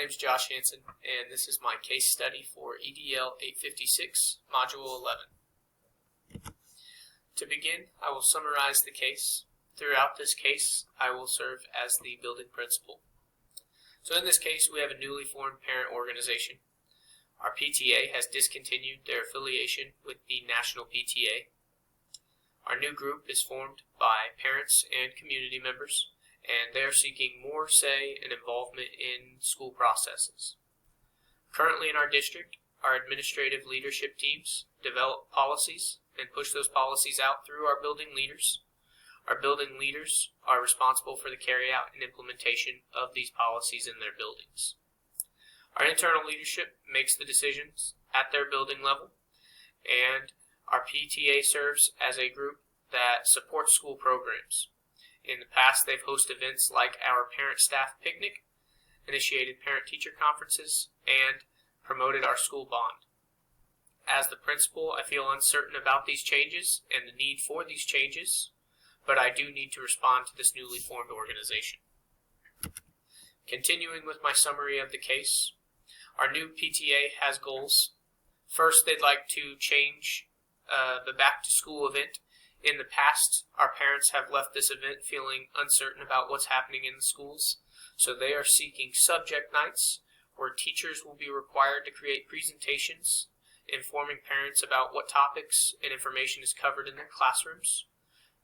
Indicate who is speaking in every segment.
Speaker 1: name is Josh Hansen, and this is my case study for EDL 856, Module 11. To begin, I will summarize the case. Throughout this case, I will serve as the building principal. So in this case, we have a newly formed parent organization. Our PTA has discontinued their affiliation with the National PTA. Our new group is formed by parents and community members, and they are seeking more say and involvement in school processes. Currently in our district, our administrative leadership teams develop policies and push those policies out through our building leaders. Our building leaders are responsible for the carryout and implementation of these policies in their buildings. Our internal leadership makes the decisions at their building level, and our PTA serves as a group that supports school programs. In the past, they've hosted events like our parent-staff picnic, initiated parent-teacher conferences, and promoted our school bond. As the principal, I feel uncertain about these changes and the need for these changes, but I do need to respond to this newly formed organization. Continuing with my summary of the case, our new PTA has goals. First, they'd like to change the back-to-school event. In the past, our parents have left this event feeling uncertain about what's happening in the schools, so they are seeking subject nights where teachers will be required to create presentations informing parents about what topics and information is covered in their classrooms.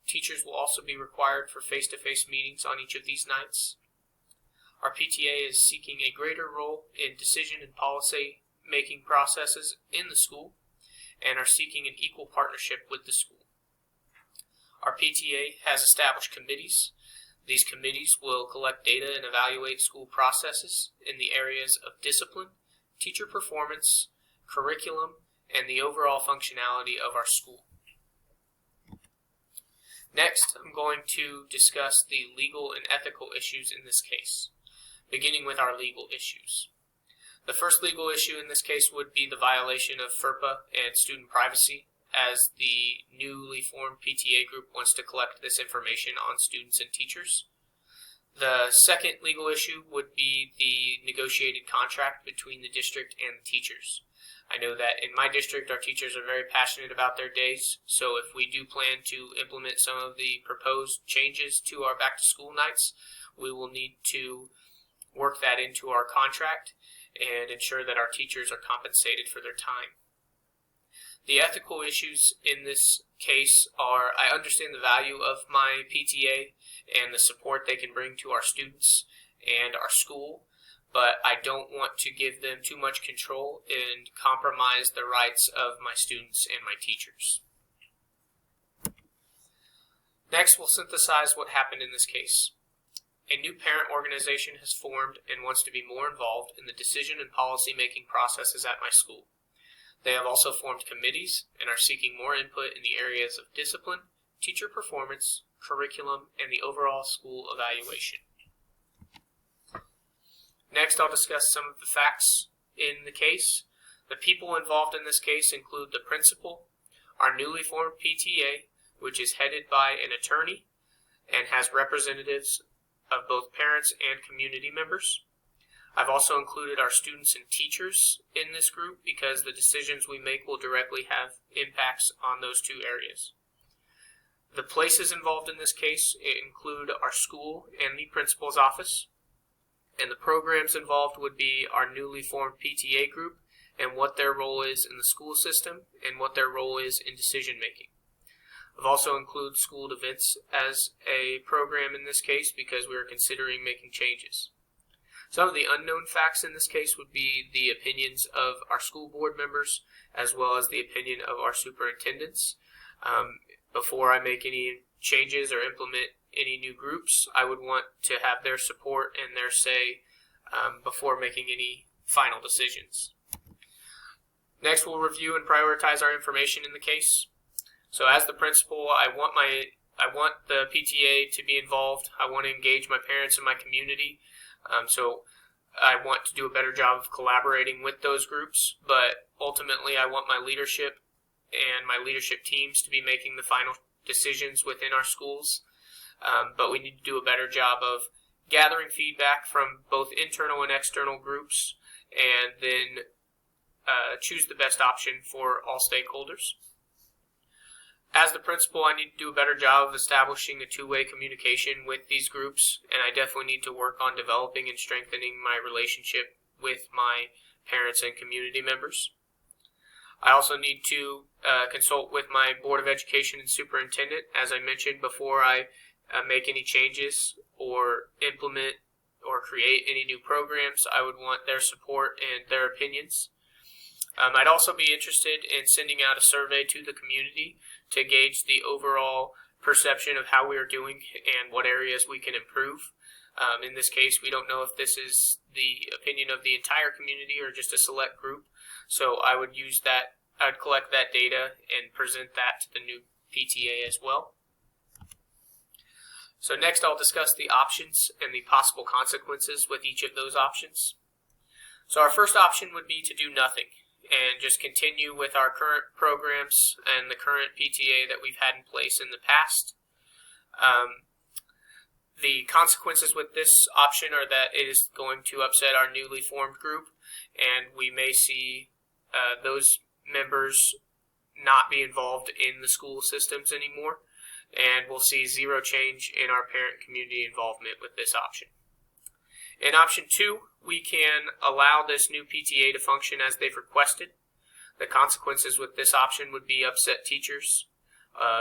Speaker 1: Teachers will also be required for face-to-face meetings on each of these nights. Our PTA is seeking a greater role in decision and policy-making processes in the school and are seeking an equal partnership with the school. Our PTA has established committees. These committees will collect data and evaluate school processes in the areas of discipline, teacher performance, curriculum, and the overall functionality of our school. Next, I'm going to discuss the legal and ethical issues in this case, beginning with our legal issues. The first legal issue in this case would be the violation of FERPA and student privacy, as the newly formed PTA group wants to collect this information on students and teachers. The second legal issue would be the negotiated contract between the district and the teachers. I know that in my district, our teachers are very passionate about their days, so if we do plan to implement some of the proposed changes to our back-to-school nights, we will need to work that into our contract and ensure that our teachers are compensated for their time. The ethical issues in this case are, I understand the value of my PTA and the support they can bring to our students and our school, but I don't want to give them too much control and compromise the rights of my students and my teachers. Next, we'll synthesize what happened in this case. A new parent organization has formed and wants to be more involved in the decision and policy-making processes at my school. They have also formed committees and are seeking more input in the areas of discipline, teacher performance, curriculum, and the overall school evaluation. Next, I'll discuss some of the facts in the case. The people involved in this case include the principal, our newly formed PTA, which is headed by an attorney and has representatives of both parents and community members. I've also included our students and teachers in this group because the decisions we make will directly have impacts on those two areas. The places involved in this case include our school and the principal's office, and the programs involved would be our newly formed PTA group and what their role is in the school system and what their role is in decision making. I've also included school events as a program in this case because we are considering making changes. Some of the unknown facts in this case would be the opinions of our school board members as well as the opinion of our superintendents. Before I make any changes or implement any new groups, I would want to have their support and their say before making any final decisions. Next, we'll review and prioritize our information in the case. So as the principal, I want the PTA to be involved. I want to engage my parents and my community. So I want to do a better job of collaborating with those groups, but ultimately I want my leadership and my leadership teams to be making the final decisions within our schools. But we need to do a better job of gathering feedback from both internal and external groups, and then choose the best option for all stakeholders. As the principal, I need to do a better job of establishing a two-way communication with these groups, and I definitely need to work on developing and strengthening my relationship with my parents and community members. I also need to consult with my Board of Education and Superintendent, as I mentioned, before I make any changes or implement or create any new programs. I would want their support and their opinions. I'd also be interested in sending out a survey to the community to gauge the overall perception of how we are doing and what areas we can improve. In this case, we don't know if this is the opinion of the entire community or just a select group, so I would use that. I'd collect that data and present that to the new PTA as well. So next I'll discuss the options and the possible consequences with each of those options. So our first option would be to do nothing and just continue with our current programs and the current PTA that we've had in place in the past. The consequences with this option are that it is going to upset our newly formed group, and we may see those members not be involved in the school systems anymore, and we'll see zero change in our parent community involvement with this option. In option 2, we can allow this new PTA to function as they've requested. The consequences with this option would be upset teachers,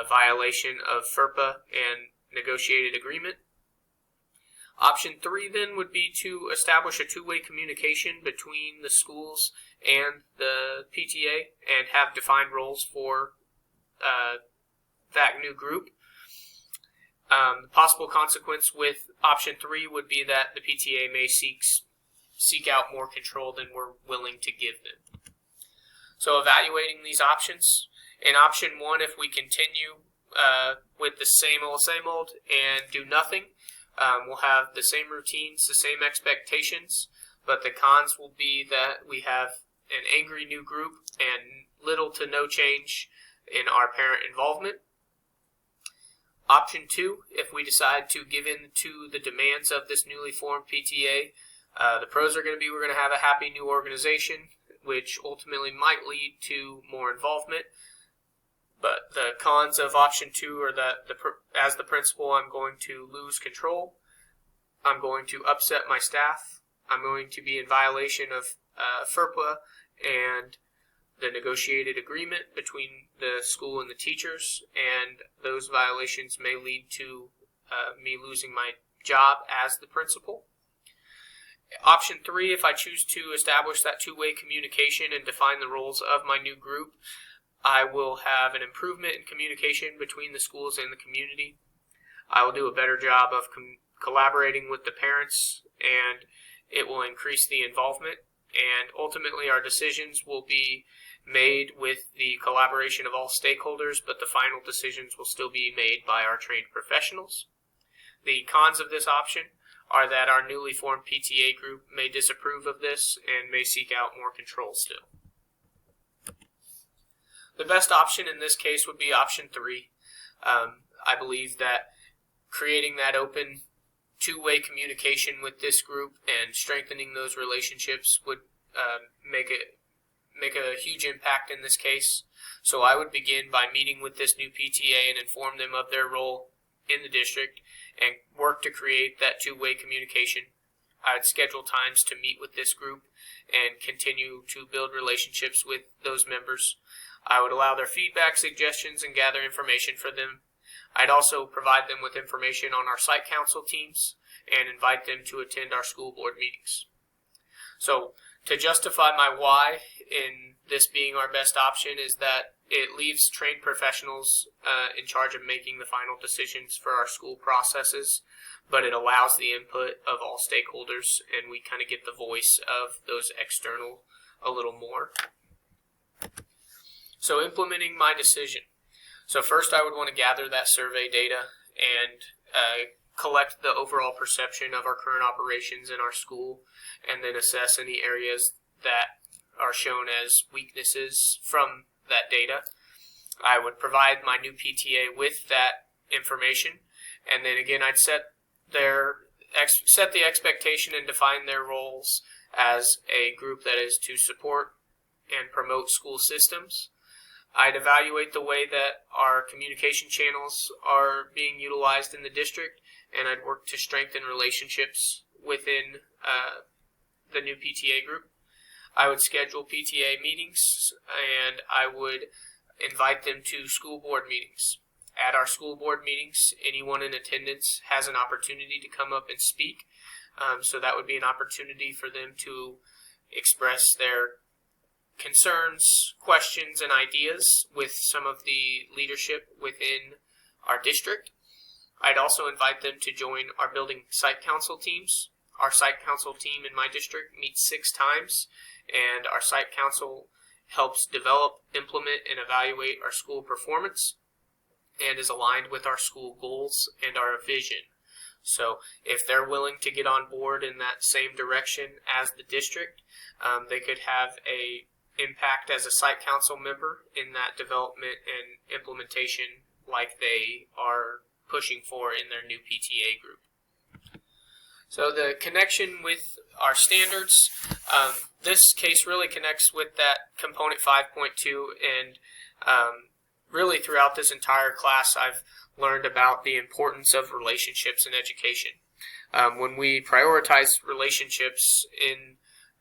Speaker 1: violation of FERPA and negotiated agreement. Option 3 then would be to establish a two-way communication between the schools and the PTA and have defined roles for that new group. The possible consequence with option 3 would be that the PTA may seek out more control than we're willing to give them. So evaluating these options, in option 1, if we continue with the same old and do nothing, we'll have the same routines, the same expectations, but the cons will be that we have an angry new group and little to no change in our parent involvement. Option 2, if we decide to give in to the demands of this newly formed PTA, the pros are going to be we're going to have a happy new organization, which ultimately might lead to more involvement. But the cons of option 2 are that as the principal, I'm going to lose control. I'm going to upset my staff. I'm going to be in violation of FERPA and the negotiated agreement between the school and the teachers, and those violations may lead to me losing my job as the principal. Option 3, if I choose to establish that two-way communication and define the roles of my new group, I will have an improvement in communication between the schools and the community. I will do a better job of collaborating with the parents, and it will increase the involvement. And ultimately, our decisions will be made with the collaboration of all stakeholders, but the final decisions will still be made by our trained professionals. The cons of this option are that our newly formed PTA group may disapprove of this and may seek out more control still. The best option in this case would be option 3. I believe that creating that open two-way communication with this group and strengthening those relationships would make a huge impact in this case. So I would begin by meeting with this new PTA and inform them of their role in the district and work to create that two-way communication. I would schedule times to meet with this group and continue to build relationships with those members. I would allow their feedback, suggestions, and gather information for them. I'd also provide them with information on our site council teams and invite them to attend our school board meetings. So to justify my why in this being our best option is that it leaves trained professionals in charge of making the final decisions for our school processes, but it allows the input of all stakeholders, and we kind of get the voice of those external a little more. So implementing my decision. So first I would want to gather that survey data and collect the overall perception of our current operations in our school, and then assess any areas that are shown as weaknesses from that data. I would provide my new PTA with that information, and then again I'd set their set the expectation and define their roles as a group that is to support and promote school systems. I'd evaluate the way that our communication channels are being utilized in the district, and I'd work to strengthen relationships within the new PTA group. I would schedule PTA meetings, and I would invite them to school board meetings. At our school board meetings, anyone in attendance has an opportunity to come up and speak. So that would be an opportunity for them to express their concerns, questions, and ideas with some of the leadership within our district. I'd also invite them to join our building site council teams. Our site council team in my district meets 6 times, and our site council helps develop, implement, and evaluate our school performance and is aligned with our school goals and our vision. So if they're willing to get on board in that same direction as the district, they could have a impact as a site council member in that development and implementation like they are pushing for in their new PTA group. So the connection with our standards, this case really connects with that component 5.2, and really throughout this entire class I've learned about the importance of relationships in education. When we prioritize relationships in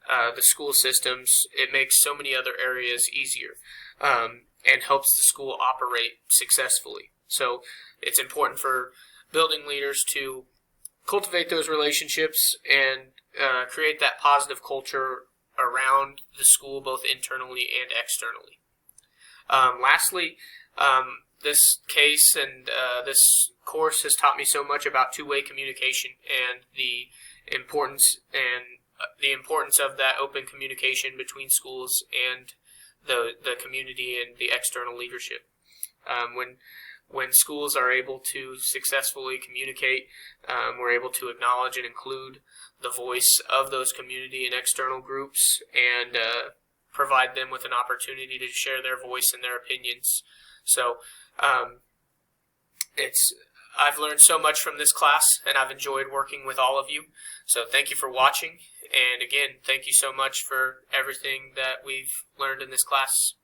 Speaker 1: the school systems, it makes so many other areas easier and helps the school operate successfully. So it's important for building leaders to cultivate those relationships and create that positive culture around the school, both internally and externally. Lastly, this case and this course has taught me so much about two-way communication and the importance of that open communication between schools and the community and the external leadership. When schools are able to successfully communicate, we're able to acknowledge and include the voice of those community and external groups and provide them with an opportunity to share their voice and their opinions. So I've learned so much from this class, and I've enjoyed working with all of you. So thank you for watching, and again, thank you so much for everything that we've learned in this class.